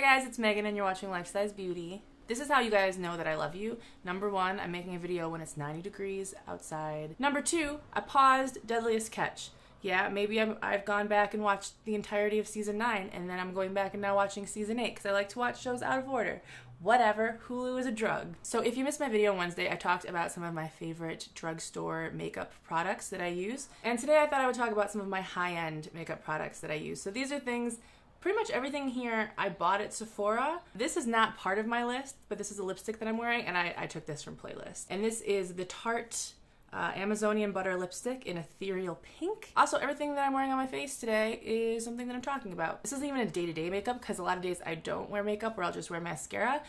Hey guys, it's Megan and you're watching Life Size Beauty. This is how you guys know that I love you. Number one, I'm making a video when it's 90 degrees outside. Number two, I paused Deadliest Catch. Yeah, maybe I've gone back and watched the entirety of season 9 and then I'm going back and now watching season 8 because I like to watch shows out of order. Whatever, Hulu is a drug. So if you missed my video on Wednesday, I talked about some of my favorite drugstore makeup products that I use. And today I thought I would talk about some of my high-end makeup products that I use. So these are things, pretty much everything here I bought at Sephora. This is not part of my list, but this is a lipstick that I'm wearing and I took this from Playlist. And this is the Tarte Amazonian Butter Lipstick in Ethereal Pink. Also, everything that I'm wearing on my face today is something that I'm talking about. This isn't even a day-to-day makeup because a lot of days I don't wear makeup or I'll just wear mascara,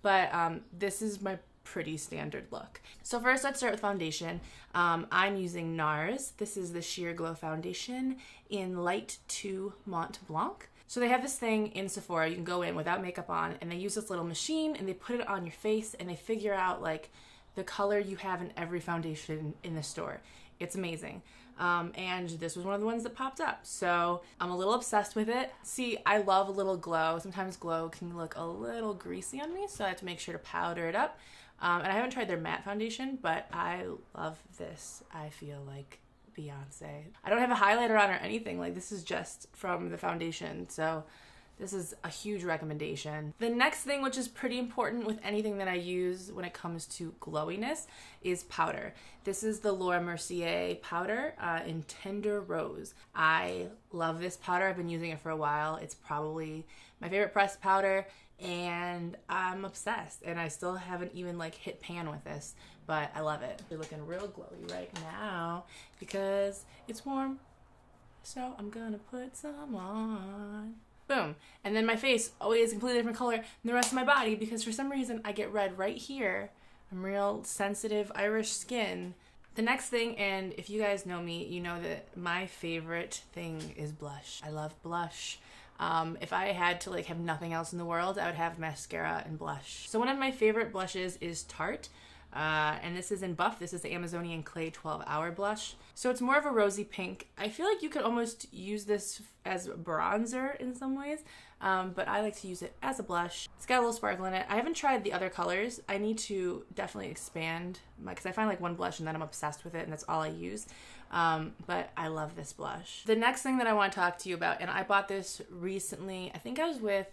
but this is my pretty standard look. So first, let's start with foundation. I'm using Nars. This is the Sheer Glow Foundation in Light 2 Mont Blanc. So they have this thing in Sephora, you can go in without makeup on, and they use this little machine and they put it on your face and they figure out like the color you have in every foundation in the store. It's amazing. And this was one of the ones that popped up. So I'm a little obsessed with it. See, I love a little glow. Sometimes glow can look a little greasy on me, so I have to make sure to powder it up. And I haven't tried their matte foundation, but I love this. I feel like Beyonce. I don't have a highlighter on or anything. Like, this is just from the foundation. So this is a huge recommendation. The next thing, which is pretty important with anything that I use when it comes to glowiness, is powder. This is the Laura Mercier powder in Tender Rose. I love this powder. I've been using it for a while. It's probably my favorite pressed powder and I'm obsessed. And I still haven't even like hit pan with this, but I love it. You're looking real glowy right now because it's warm. So I'm gonna put some on. Boom. And then my face always a completely different color than the rest of my body because for some reason I get red right here. I'm real sensitive Irish skin. The next thing, and if you guys know me, you know that my favorite thing is blush. I love blush. If I had to like have nothing else in the world, I would have mascara and blush. So one of my favorite blushes is Tarte. And this is in Buff. This is the Amazonian Clay 12-Hour Blush. So it's more of a rosy pink. I feel like you could almost use this as a bronzer in some ways, but I like to use it as a blush. It's got a little sparkle in it. I haven't tried the other colors. I need to definitely expand because I find like one blush and then I'm obsessed with it and that's all I use. But I love this blush. The next thing that I want to talk to you about, and I bought this recently, I think I was with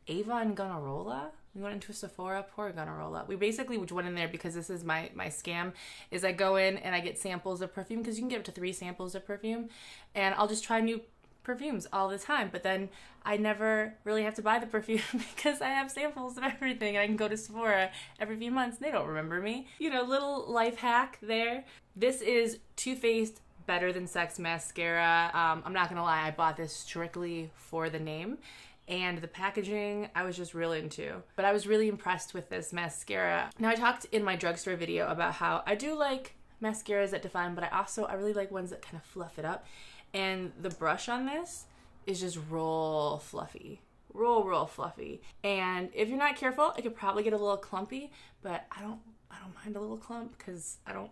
Ava and Gunnarolla. We went into a Sephora, poor Gunnarolla. We basically went in there because this is my scam, is I go in and I get samples of perfume because you can get up to 3 samples of perfume and I'll just try new perfumes all the time, but then I never really have to buy the perfume because I have samples of everything and I can go to Sephora every few months and they don't remember me. You know, little life hack there. This is Too Faced Better Than Sex Mascara. I'm not gonna lie, I bought this strictly for the name. And the packaging I was just real into. But I was really impressed with this mascara. Now I talked in my drugstore video about how I do like mascaras that define, but I really like ones that kind of fluff it up. And the brush on this is just real fluffy. Real fluffy. And if you're not careful, it could probably get a little clumpy, but I don't mind a little clump because I don't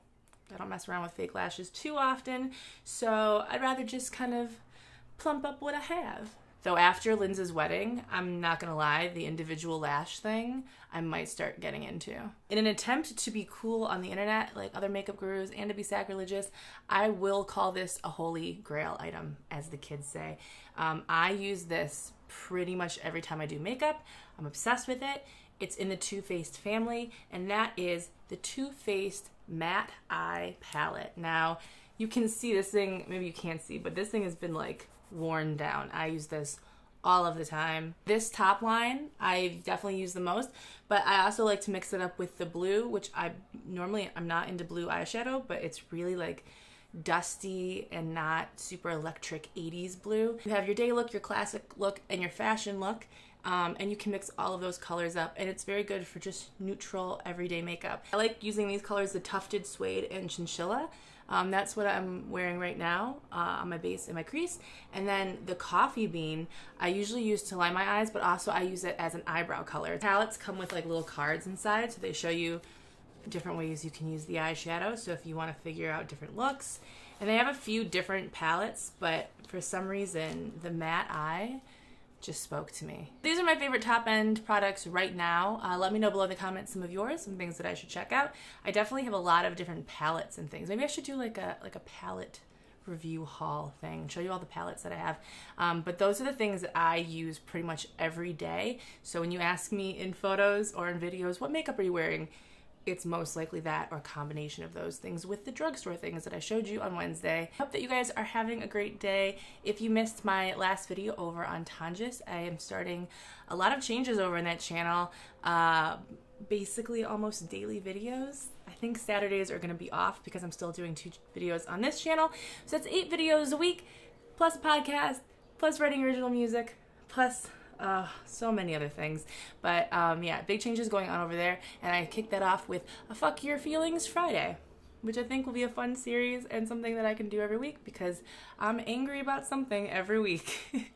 mess around with fake lashes too often. So I'd rather just kind of plump up what I have. Though after Lindsay's wedding, I'm not gonna lie, the individual lash thing I might start getting into. In an attempt to be cool on the internet, like other makeup gurus, and to be sacrilegious, I will call this a holy grail item, as the kids say. I use this pretty much every time I do makeup. I'm obsessed with it. It's in the Too Faced family, and that is the Too Faced Matte Eye Palette. Now, you can see this thing, maybe you can't see, but this thing has been like worn down. I use this all of the time. This top line I definitely use the most, but I also like to mix it up with the blue, which I'm not into blue eyeshadow, but it's really like dusty and not super electric 80s blue. You have your day look, your classic look, and your fashion look, and you can mix all of those colors up, and it's very good for just neutral everyday makeup. I like using these colors, the Tufted Suede and Chinchilla. That's what I'm wearing right now on my base and my crease. And then the Coffee Bean, I usually use to line my eyes, but also I use it as an eyebrow color. Palettes come with like little cards inside, so they show you different ways you can use the eyeshadow. So if you want to figure out different looks, and they have a few different palettes, but for some reason the matte eye just spoke to me. These are my favorite top-end products right now. Let me know below in the comments some of yours, some things that I should check out. I definitely have a lot of different palettes and things. Maybe I should do like a palette review haul thing, show you all the palettes that I have. But those are the things that I use pretty much every day. So when you ask me in photos or in videos, what makeup are you wearing? It's most likely that or a combination of those things with the drugstore things that I showed you on Wednesday. Hope that you guys are having a great day. If you missed my last video over on Tonjes, I am starting a lot of changes over in that channel. Basically almost daily videos. I think Saturdays are going to be off because I'm still doing 2 videos on this channel. So that's 8 videos a week, plus a podcast, plus writing original music, plus so many other things. But yeah, big changes going on over there, and I kicked that off with a Fuck Your Feelings Friday, which I think will be a fun series and something that I can do every week because I'm angry about something every week.